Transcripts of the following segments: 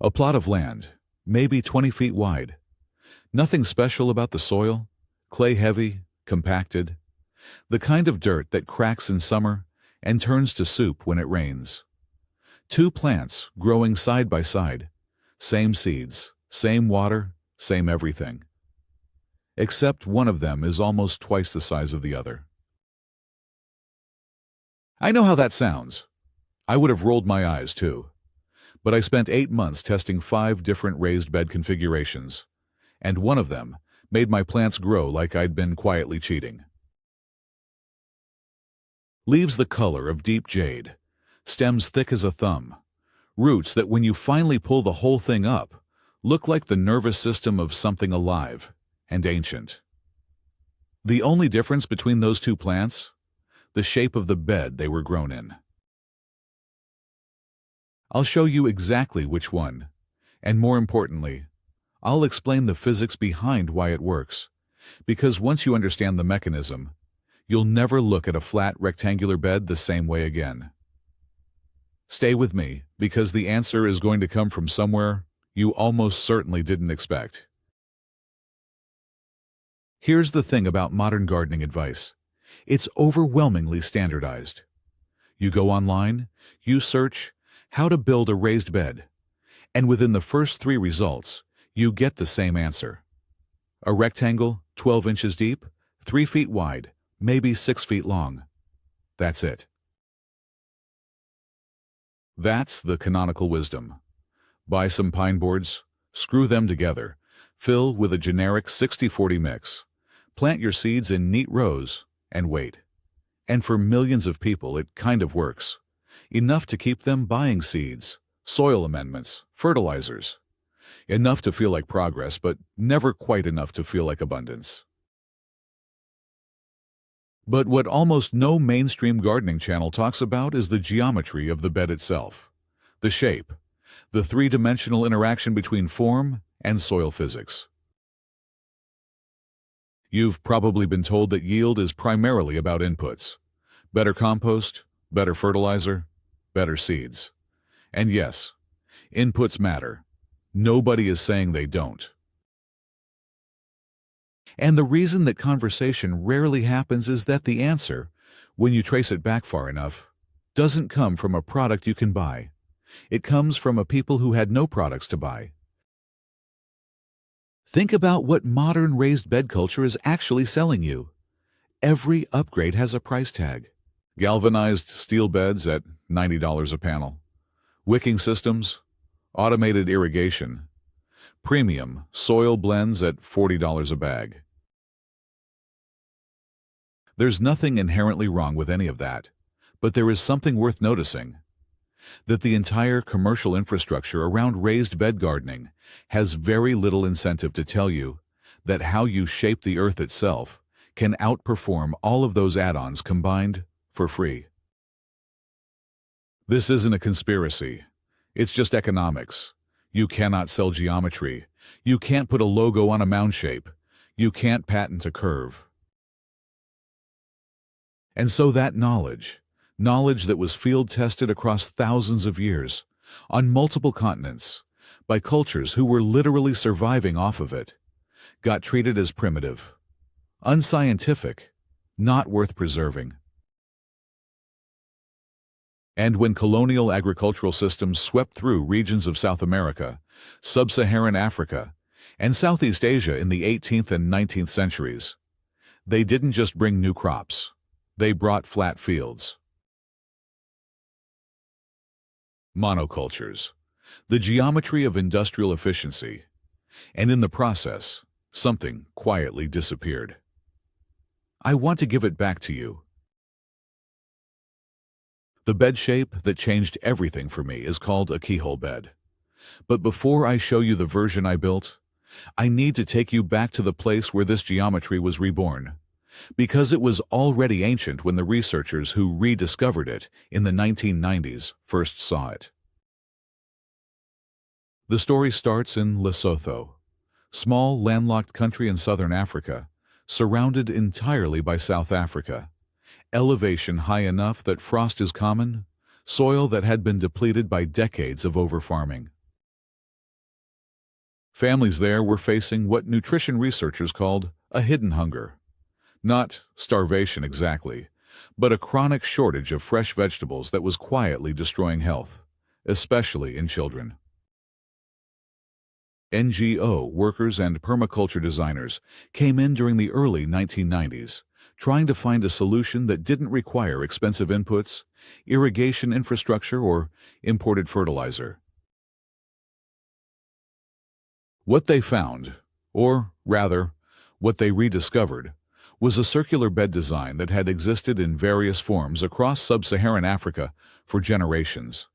A plot of land, maybe 20 feet wide. Nothing special about the soil, clay-heavy, compacted. The kind of dirt that cracks in summer and turns to soup when it rains. Two plants growing side by side. Same seeds, same water, same everything. Except one of them is almost twice the size of the other. I know how that sounds. I would have rolled my eyes too. But I spent 8 months testing 5 different raised bed configurations, and one of them made my plants grow like I'd been quietly cheating. Leaves the color of deep jade, stems thick as a thumb, roots that when you finally pull the whole thing up, look like the nervous system of something alive and ancient. The only difference between those two plants? The shape of the bed they were grown in. I'll show you exactly which one, and more importantly, I'll explain the physics behind why it works, because once you understand the mechanism, you'll never look at a flat rectangular bed the same way again. Stay with me, because the answer is going to come from somewhere you almost certainly didn't expect. Here's the thing about modern gardening advice. It's overwhelmingly standardized. You go online, you search how to build a raised bed, and within the first 3 results, you get the same answer. A rectangle, 12 inches deep, 3 feet wide, maybe 6 feet long. That's it. That's the canonical wisdom. Buy some pine boards, screw them together, fill with a generic 60-40 mix, plant your seeds in neat rows, and wait. And for millions of people, it kind of works. Enough to keep them buying seeds, soil amendments, fertilizers. Enough to feel like progress, but never quite enough to feel like abundance. But what almost no mainstream gardening channel talks about is the geometry of the bed itself. The shape, the 3-dimensional interaction between form and soil physics. You've probably been told that yield is primarily about inputs. Better compost, better fertilizer, better seeds. And yes, inputs matter. Nobody is saying they don't. And the reason that conversation rarely happens is that the answer, when you trace it back far enough, doesn't come from a product you can buy. It comes from a people who had no products to buy. Think about what modern raised bed culture is actually selling you. Every upgrade has a price tag. Galvanized steel beds at $90 a panel. Wicking systems, automated irrigation, premium soil blends at $40 a bag. There's nothing inherently wrong with any of that, but there is something worth noticing. That the entire commercial infrastructure around raised bed gardening has very little incentive to tell you that how you shape the earth itself can outperform all of those add-ons combined for free. This isn't a conspiracy. It's just economics. You cannot sell geometry. You can't put a logo on a mound shape. You can't patent a curve. And so that knowledge that was field-tested across thousands of years, on multiple continents, by cultures who were literally surviving off of it, got treated as primitive, unscientific, not worth preserving. And when colonial agricultural systems swept through regions of South America, Sub-Saharan Africa, and Southeast Asia in the 18th and 19th centuries, they didn't just bring new crops, they brought flat fields. Monocultures, the geometry of industrial efficiency, and in the process, something quietly disappeared. I want to give it back to you. The bed shape that changed everything for me is called a keyhole bed. But before I show you the version I built, I need to take you back to the place where this geometry was reborn, because it was already ancient when the researchers who rediscovered it in the 1990s first saw it. The story starts in Lesotho, small landlocked country in southern Africa, surrounded entirely by South Africa, elevation high enough that frost is common, soil that had been depleted by decades of over-farming. Families there were facing what nutrition researchers called a hidden hunger. Not starvation exactly, but a chronic shortage of fresh vegetables that was quietly destroying health, especially in children. NGO workers and permaculture designers came in during the early 1990s, trying to find a solution that didn't require expensive inputs, irrigation infrastructure, or imported fertilizer. What they found, or rather, what they rediscovered, was a circular bed design that had existed in various forms across sub-Saharan Africa for generations.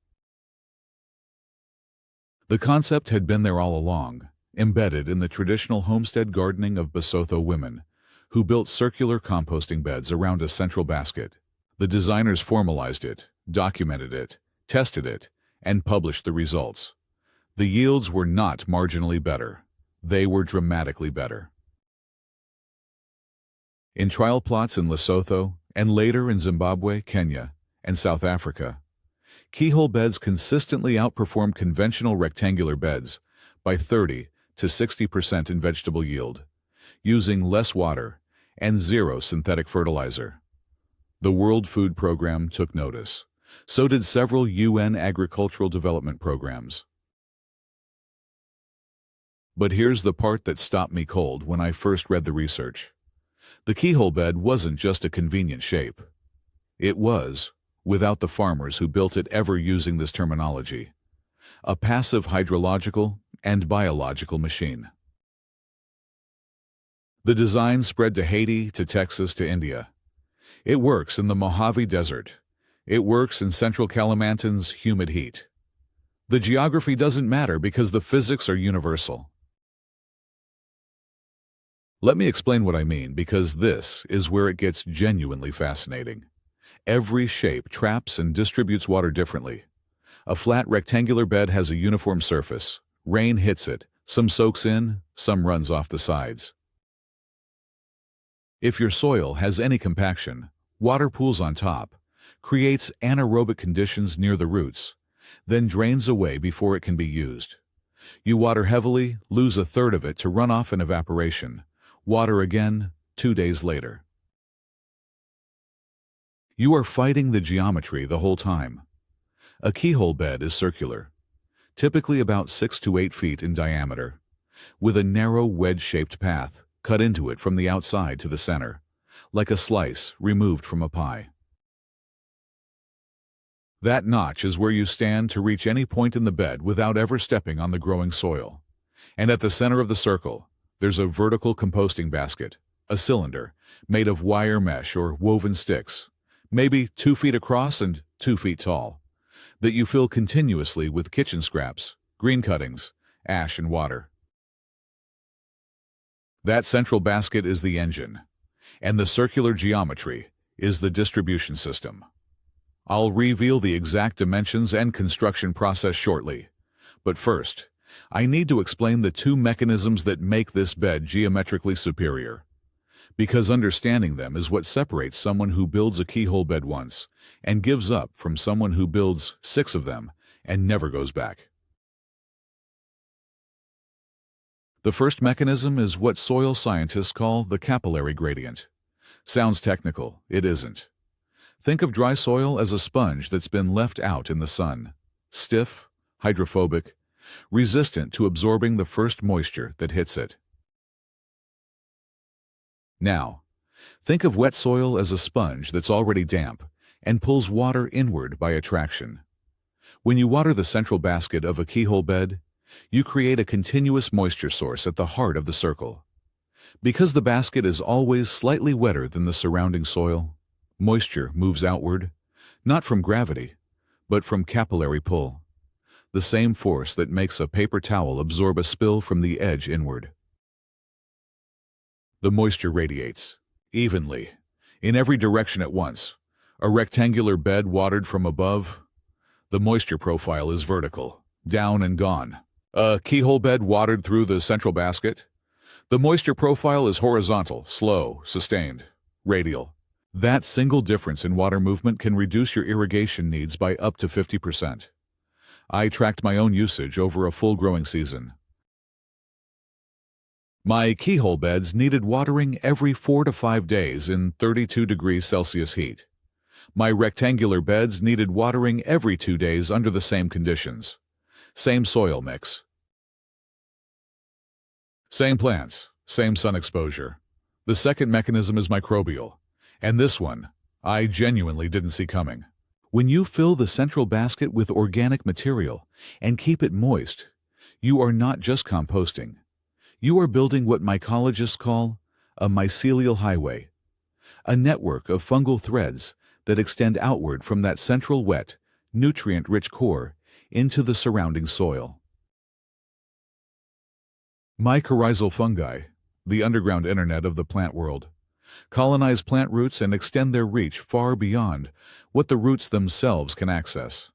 The concept had been there all along, embedded in the traditional homestead gardening of Basotho women, who built circular composting beds around a central basket. The designers formalized it, documented it, tested it, and published the results. The yields were not marginally better. They were dramatically better. In trial plots in Lesotho, and later in Zimbabwe, Kenya, and South Africa, keyhole beds consistently outperformed conventional rectangular beds by 30 to 60% in vegetable yield, using less water and zero synthetic fertilizer. The World Food Program took notice. So did several UN agricultural development programs. But here's the part that stopped me cold when I first read the research. The keyhole bed wasn't just a convenient shape. It was, without the farmers who built it ever using this terminology, a passive hydrological and biological machine. The design spread to Haiti, to Texas, to India. It works in the Mojave Desert. It works in central Kalimantan's humid heat. The geography doesn't matter because the physics are universal. Let me explain what I mean, because this is where it gets genuinely fascinating. Every shape traps and distributes water differently. A flat rectangular bed has a uniform surface. Rain hits it, some soaks in, some runs off the sides. If your soil has any compaction, water pools on top, creates anaerobic conditions near the roots, then drains away before it can be used. You water heavily, lose a third of it to runoff and evaporation. Water again 2 days later. You are fighting the geometry the whole time. A keyhole bed is circular, typically about 6 to 8 feet in diameter, with a narrow wedge-shaped path cut into it from the outside to the center, like a slice removed from a pie. That notch is where you stand to reach any point in the bed without ever stepping on the growing soil. And at the center of the circle, there's a vertical composting basket, a cylinder, made of wire mesh or woven sticks, maybe 2 feet across and 2 feet tall, that you fill continuously with kitchen scraps, green cuttings, ash, and water. That central basket is the engine, and the circular geometry is the distribution system. I'll reveal the exact dimensions and construction process shortly, but first, I need to explain the two mechanisms that make this bed geometrically superior, because understanding them is what separates someone who builds a keyhole bed once and gives up from someone who builds 6 of them and never goes back. The first mechanism is what soil scientists call the capillary gradient. Sounds technical, it isn't. Think of dry soil as a sponge that's been left out in the sun, stiff, hydrophobic, resistant to absorbing the first moisture that hits it. Now, think of wet soil as a sponge that's already damp and pulls water inward by attraction. When you water the central basket of a keyhole bed, you create a continuous moisture source at the heart of the circle. Because the basket is always slightly wetter than the surrounding soil, moisture moves outward, not from gravity, but from capillary pull, the same force that makes a paper towel absorb a spill from the edge inward. The moisture radiates, evenly, in every direction at once. A rectangular bed watered from above, the moisture profile is vertical, down and gone. A keyhole bed watered through the central basket, the moisture profile is horizontal, slow, sustained, radial. That single difference in water movement can reduce your irrigation needs by up to 50%. I tracked my own usage over a full growing season. My keyhole beds needed watering every 4 to 5 days in 32 degrees Celsius heat. My rectangular beds needed watering every 2 days under the same conditions. Same soil mix. Same plants, same sun exposure. The second mechanism is microbial, and this one I genuinely didn't see coming. When you fill the central basket with organic material and keep it moist, you are not just composting. You are building what mycologists call a mycelial highway, a network of fungal threads that extend outward from that central wet, nutrient-rich core into the surrounding soil. Mycorrhizal fungi, the underground internet of the plant world, colonize plant roots and extend their reach far beyond what the roots themselves can access.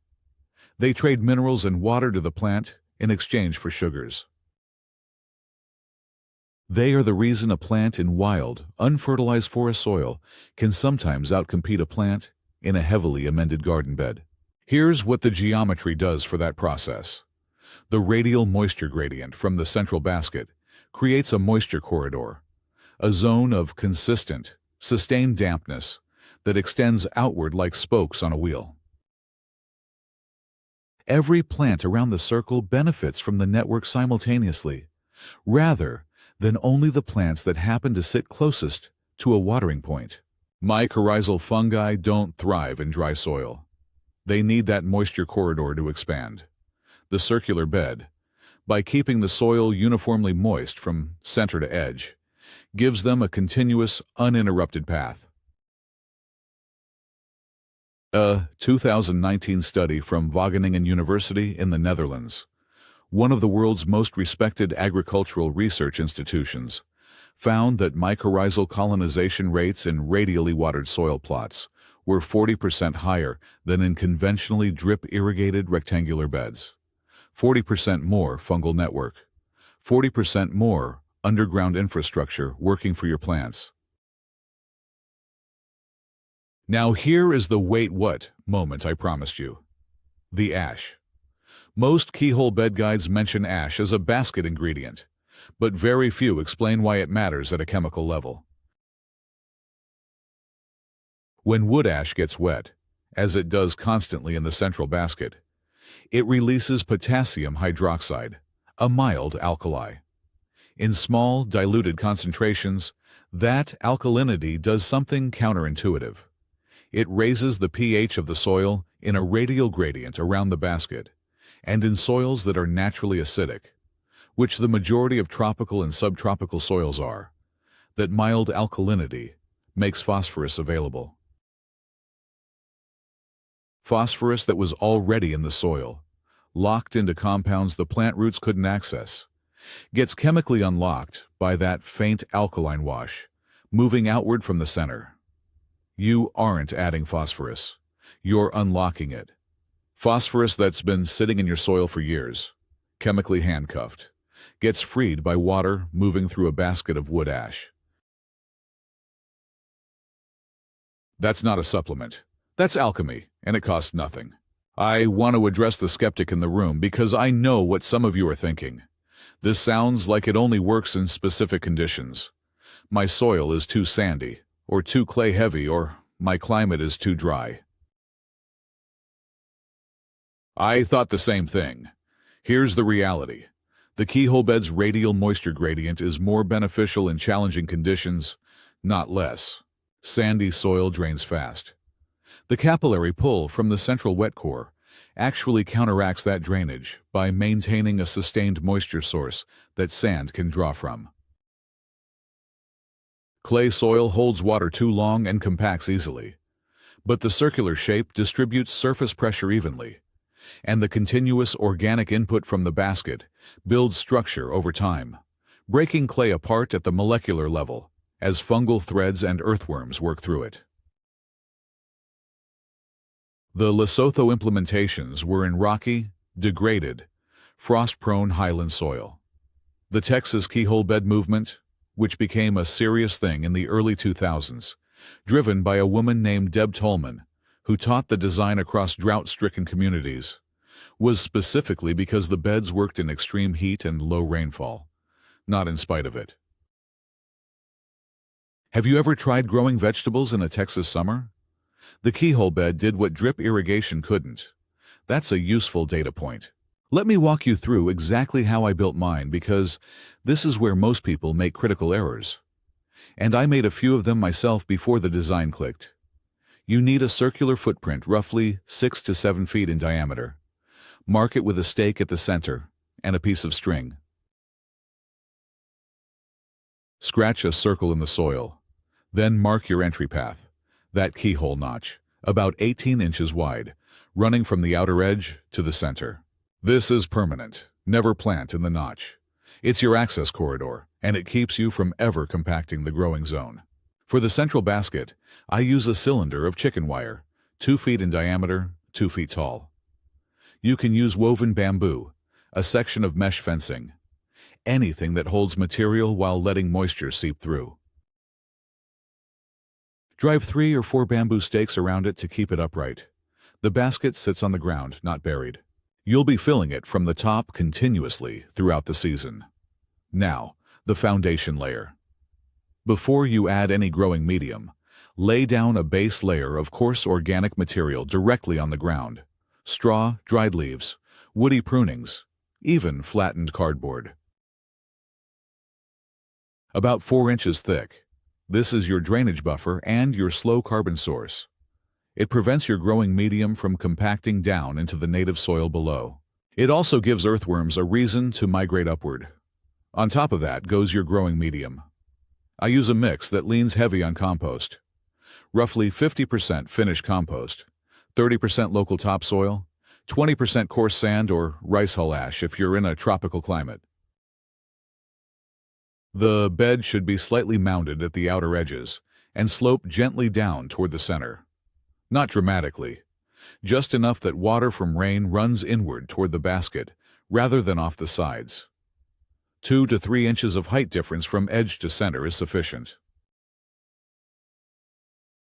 They trade minerals and water to the plant in exchange for sugars. They are the reason a plant in wild, unfertilized forest soil can sometimes outcompete a plant in a heavily amended garden bed. Here's what the geometry does for that process. The radial moisture gradient from the central basket creates a moisture corridor, a zone of consistent, sustained dampness that extends outward like spokes on a wheel. Every plant around the circle benefits from the network simultaneously, rather than only the plants that happen to sit closest to a watering point. Mycorrhizal fungi don't thrive in dry soil. They need that moisture corridor to expand. The circular bed, by keeping the soil uniformly moist from center to edge, gives them a continuous, uninterrupted path. A 2019 study from Wageningen University in the Netherlands, one of the world's most respected agricultural research institutions, found that mycorrhizal colonization rates in radially watered soil plots were 40% higher than in conventionally drip-irrigated rectangular beds. 40% more fungal network. 40% more underground infrastructure working for your plants. Now here is the wait what moment I promised you. The ash. Most keyhole bed guides mention ash as a basket ingredient, but very few explain why it matters at a chemical level. When wood ash gets wet, as it does constantly in the central basket, it releases potassium hydroxide, a mild alkali. In small, diluted concentrations, that alkalinity does something counterintuitive. It raises the pH of the soil in a radial gradient around the basket, and in soils that are naturally acidic, which the majority of tropical and subtropical soils are, that mild alkalinity makes phosphorus available. Phosphorus that was already in the soil, locked into compounds the plant roots couldn't access, gets chemically unlocked by that faint alkaline wash, moving outward from the center. You aren't adding phosphorus. You're unlocking it. Phosphorus that's been sitting in your soil for years, chemically handcuffed, gets freed by water moving through a basket of wood ash. That's not a supplement. That's alchemy, and it costs nothing. I want to address the skeptic in the room because I know what some of you are thinking. This sounds like it only works in specific conditions. My soil is too sandy, or too clay-heavy, or my climate is too dry. I thought the same thing. Here's the reality. The keyhole bed's radial moisture gradient is more beneficial in challenging conditions, not less. Sandy soil drains fast. The capillary pull from the central wet core actually counteracts that drainage by maintaining a sustained moisture source that sand can draw from. Clay soil holds water too long and compacts easily, but the circular shape distributes surface pressure evenly, and the continuous organic input from the basket builds structure over time, breaking clay apart at the molecular level as fungal threads and earthworms work through it. The Lesotho implementations were in rocky, degraded, frost-prone highland soil. The Texas keyhole bed movement, which became a serious thing in the early 2000s, driven by a woman named Deb Tolman, who taught the design across drought-stricken communities, was specifically because the beds worked in extreme heat and low rainfall, not in spite of it. Have you ever tried growing vegetables in a Texas summer? The Keyhole bed did what drip irrigation couldn't. That's a useful data point. Let me walk you through exactly how I built mine, because this is where most people make critical errors. And I made a few of them myself before the design clicked. You need a circular footprint roughly 6 to 7 feet in diameter. Mark it with a stake at the center and a piece of string. Scratch a circle in the soil. Then mark your entry path, that keyhole notch, about 18 inches wide, running from the outer edge to the center. This is permanent. Never plant in the notch. It's your access corridor, and it keeps you from ever compacting the growing zone. For the central basket, I use a cylinder of chicken wire, 2 feet in diameter, 2 feet tall. You can use woven bamboo, a section of mesh fencing, anything that holds material while letting moisture seep through. Drive 3 or 4 bamboo stakes around it to keep it upright. The basket sits on the ground, not buried. You'll be filling it from the top continuously throughout the season. Now, the foundation layer. Before you add any growing medium, lay down a base layer of coarse organic material directly on the ground. Straw, dried leaves, woody prunings, even flattened cardboard. About 4 inches thick. This is your drainage buffer and your slow carbon source. It prevents your growing medium from compacting down into the native soil below. It also gives earthworms a reason to migrate upward. On top of that goes your growing medium. I use a mix that leans heavy on compost. Roughly 50% finished compost, 30% local topsoil, 20% coarse sand or rice hull ash if you're in a tropical climate. The bed should be slightly mounded at the outer edges and slope gently down toward the center. Not dramatically, just enough that water from rain runs inward toward the basket rather than off the sides. 2 to 3 inches of height difference from edge to center is sufficient.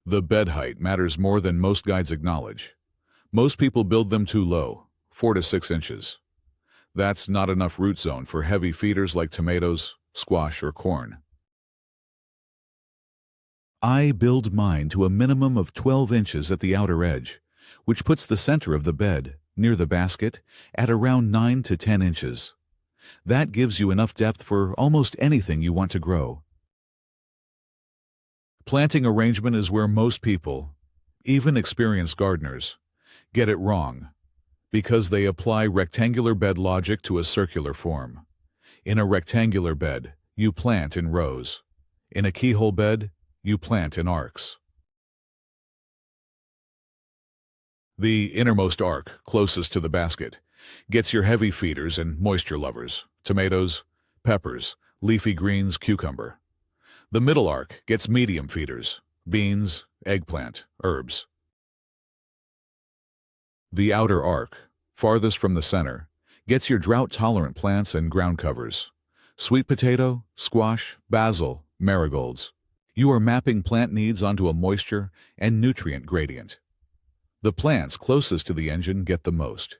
The bed height matters more than most guides acknowledge. Most people build them too low, 4 to 6 inches. That's not enough root zone for heavy feeders like tomatoes, squash, or corn. I build mine to a minimum of 12 inches at the outer edge, which puts the center of the bed, near the basket, at around 9 to 10 inches. That gives you enough depth for almost anything you want to grow. Planting arrangement is where most people, even experienced gardeners, get it wrong, because they apply rectangular bed logic to a circular form. In a rectangular bed, you plant in rows. In a keyhole bed, you plant in arcs. The innermost arc, closest to the basket, gets your heavy feeders and moisture lovers, tomatoes, peppers, leafy greens, cucumber. The middle arc gets medium feeders, beans, eggplant, herbs. The outer arc, farthest from the center, gets your drought-tolerant plants and ground covers, sweet potato, squash, basil, marigolds. You are mapping plant needs onto a moisture and nutrient gradient. The plants closest to the engine get the most.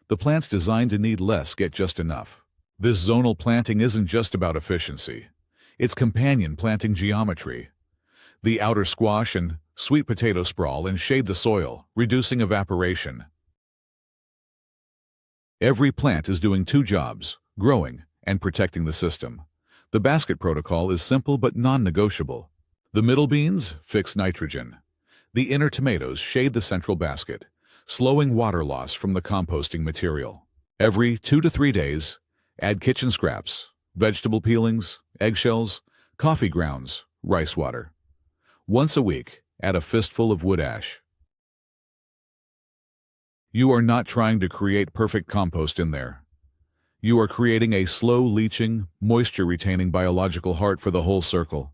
The plants designed to need less get just enough. This zonal planting isn't just about efficiency. It's companion planting geometry. The outer squash and sweet potato sprawl and shade the soil, reducing evaporation. Every plant is doing 2 jobs, growing and protecting the system. The basket protocol is simple but non-negotiable. The middle beans fix nitrogen. The inner tomatoes shade the central basket, slowing water loss from the composting material. Every 2 to 3 days, add kitchen scraps, vegetable peelings, eggshells, coffee grounds, rice water. Once a week, add a fistful of wood ash. You are not trying to create perfect compost in there. You are creating a slow-leaching, moisture-retaining biological heart for the whole circle.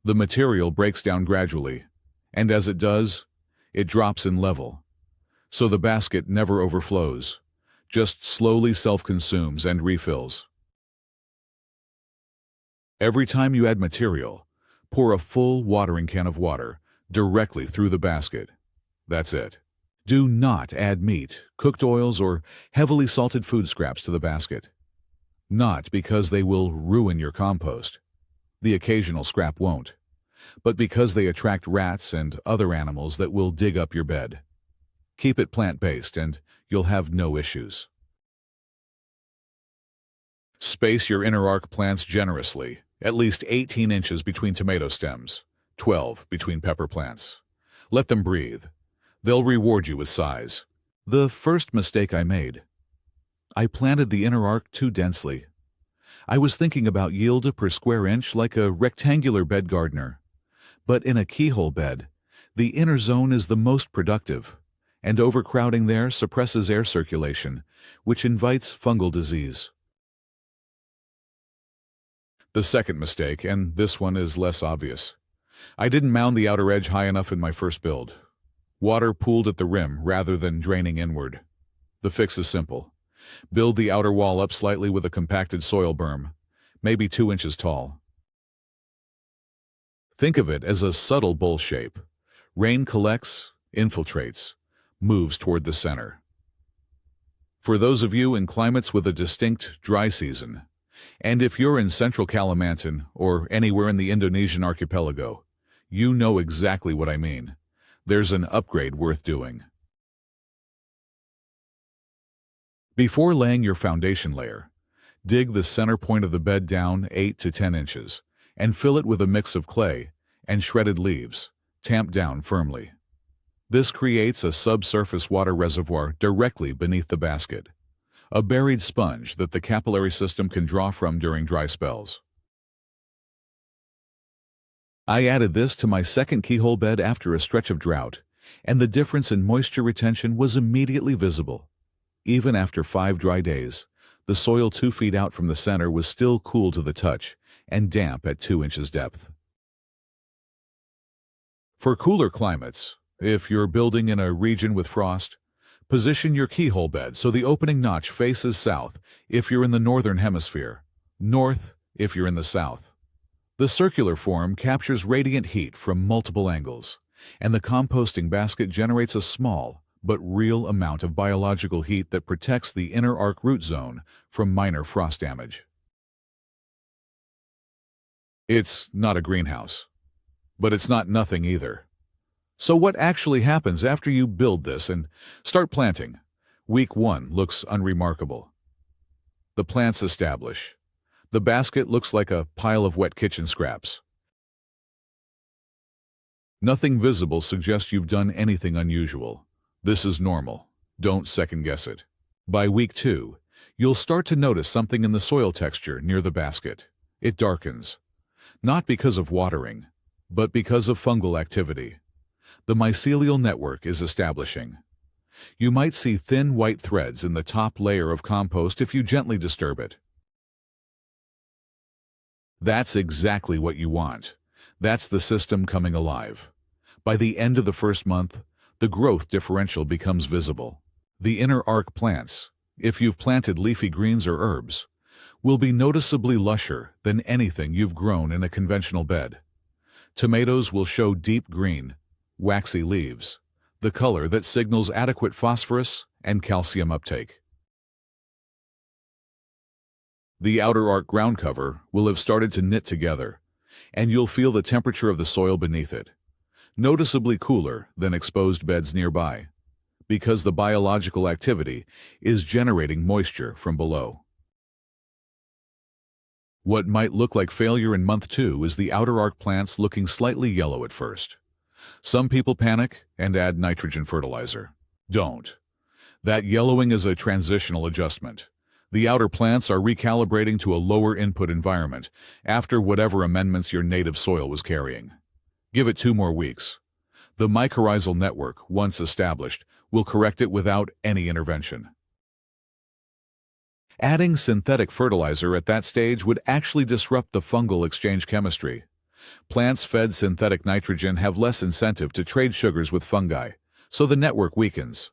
The material breaks down gradually, and as it does, it drops in level. So the basket never overflows, just slowly self-consumes and refills. Every time you add material, pour a full watering can of water directly through the basket. That's it. Do not add meat, cooked oils, or heavily salted food scraps to the basket. Not because they will ruin your compost. The occasional scrap won't. but because they attract rats and other animals that will dig up your bed. Keep it plant-based and you'll have no issues. Space your inner arc plants generously, at least 18 inches between tomato stems, 12 between pepper plants. Let them breathe. They'll reward you with size. The first mistake I made. I planted the inner arc too densely. I was thinking about yield per square inch like a rectangular bed gardener. But in a keyhole bed, the inner zone is the most productive, and overcrowding there suppresses air circulation, which invites fungal disease. The second mistake, and this one is less obvious. I didn't mound the outer edge high enough in my first build. Water pooled at the rim rather than draining inward. The fix is simple. Build the outer wall up slightly with a compacted soil berm, maybe 2 inches tall. Think of it as a subtle bowl shape. Rain collects, infiltrates, moves toward the center. For those of you in climates with a distinct dry season, and if you're in central Kalimantan or anywhere in the Indonesian archipelago, you know exactly what I mean. There's an upgrade worth doing. Before laying your foundation layer, dig the center point of the bed down 8 to 10 inches and fill it with a mix of clay and shredded leaves, tamped down firmly. This creates a subsurface water reservoir directly beneath the basket, a buried sponge that the capillary system can draw from during dry spells. I added this to my second keyhole bed after a stretch of drought, and the difference in moisture retention was immediately visible. Even after 5 dry days, the soil 2 feet out from the center was still cool to the touch and damp at 2 inches depth. For cooler climates, if you're building in a region with frost, position your keyhole bed so the opening notch faces south if you're in the northern hemisphere, north if you're in the south. The circular form captures radiant heat from multiple angles, and the composting basket generates a small but real amount of biological heat that protects the inner arc root zone from minor frost damage. It's not a greenhouse, but it's not nothing either. So what actually happens after you build this and start planting? Week 1 looks unremarkable. The plants establish. The basket looks like a pile of wet kitchen scraps. Nothing visible suggests you've done anything unusual. This is normal. Don't second-guess it. By week 2, you'll start to notice something in the soil texture near the basket. It darkens. Not because of watering, but because of fungal activity. The mycelial network is establishing. You might see thin white threads in the top layer of compost if you gently disturb it. That's exactly what you want. That's the system coming alive. By the end of the first month, the growth differential becomes visible. The inner arc plants, if you've planted leafy greens or herbs, will be noticeably lusher than anything you've grown in a conventional bed. Tomatoes will show deep green, waxy leaves, the color that signals adequate phosphorus and calcium uptake. The outer arc ground cover will have started to knit together, and you'll feel the temperature of the soil beneath it, noticeably cooler than exposed beds nearby, because the biological activity is generating moisture from below. What might look like failure in month 2 is the outer arc plants looking slightly yellow at first. Some people panic and add nitrogen fertilizer. Don't. That yellowing is a transitional adjustment. The outer plants are recalibrating to a lower input environment after whatever amendments your native soil was carrying. Give it 2 more weeks. The mycorrhizal network, once established, will correct it without any intervention. Adding synthetic fertilizer at that stage would actually disrupt the fungal exchange chemistry. Plants fed synthetic nitrogen have less incentive to trade sugars with fungi, so the network weakens.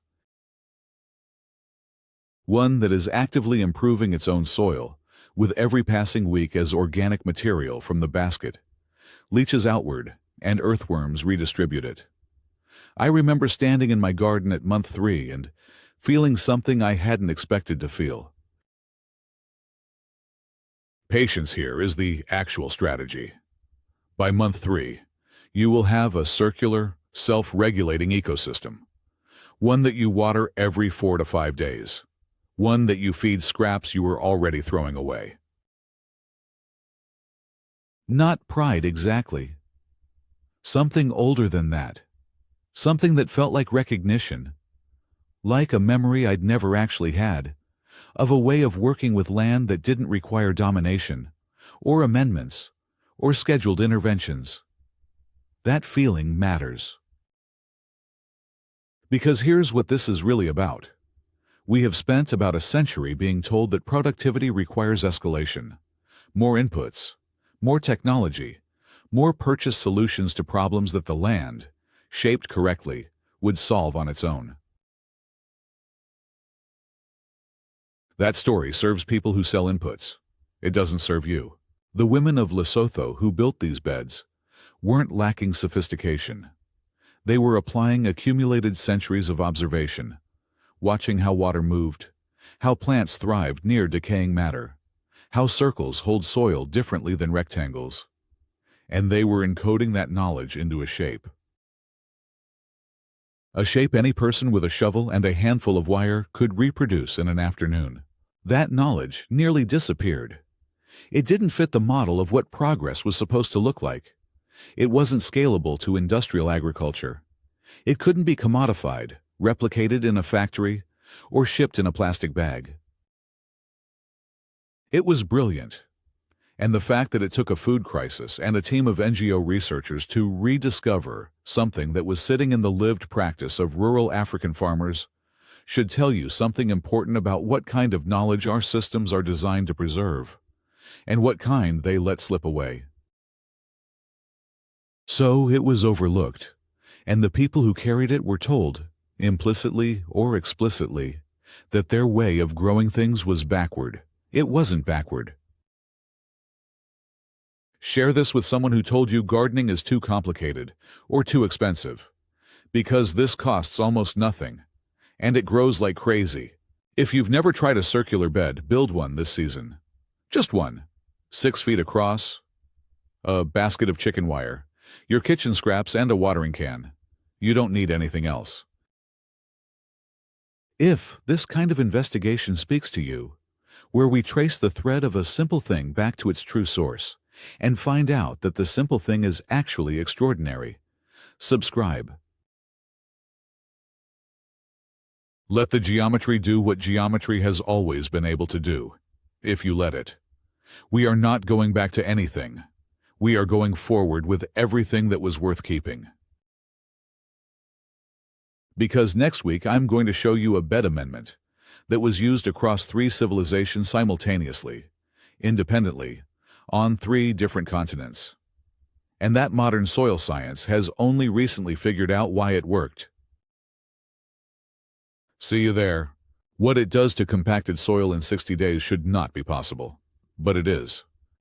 One that is actively improving its own soil, with every passing week as organic material from the basket, leaches outward and earthworms redistribute it. I remember standing in my garden at month 3 and feeling something I hadn't expected to feel. Patience here is the actual strategy. By month 3, You will have a circular, self-regulating ecosystem. One that you water every 4 to 5 days. One that you feed scraps you were already throwing away. Not pride exactly. Something older than that. Something that felt like recognition. Like a memory I'd never actually had. Of a way of working with land that didn't require domination, or amendments, or scheduled interventions. That feeling matters. Because here's what this is really about. We have spent about a century being told that productivity requires escalation, more inputs, more technology, more purchase solutions to problems that the land, shaped correctly, would solve on its own. That story serves people who sell inputs. It doesn't serve you. The women of Lesotho who built these beds weren't lacking sophistication. They were applying accumulated centuries of observation, watching how water moved, how plants thrived near decaying matter, how circles hold soil differently than rectangles. And they were encoding that knowledge into a shape. A shape any person with a shovel and a handful of wire could reproduce in an afternoon. That knowledge nearly disappeared. It didn't fit the model of what progress was supposed to look like. It wasn't scalable to industrial agriculture. It couldn't be commodified, replicated in a factory, or shipped in a plastic bag. It was brilliant. And the fact that it took a food crisis and a team of NGO researchers to rediscover something that was sitting in the lived practice of rural African farmers should tell you something important about what kind of knowledge our systems are designed to preserve, and what kind they let slip away. So it was overlooked, and the people who carried it were told, implicitly or explicitly, that their way of growing things was backward. It wasn't backward. Share this with someone who told you gardening is too complicated or too expensive, because this costs almost nothing, and it grows like crazy. If you've never tried a circular bed, build one this season. Just one. 6 feet across, a basket of chicken wire, your kitchen scraps, and a watering can. You don't need anything else. If this kind of investigation speaks to you, where we trace the thread of a simple thing back to its true source, and find out that the simple thing is actually extraordinary, subscribe. Let the geometry do what geometry has always been able to do, if you let it. We are not going back to anything. We are going forward with everything that was worth keeping. Because next week I'm going to show you a bed amendment that was used across 3 civilizations simultaneously, independently, on 3 different continents. And that modern soil science has only recently figured out why it worked. See you there. What it does to compacted soil in 60 days should not be possible, but it is.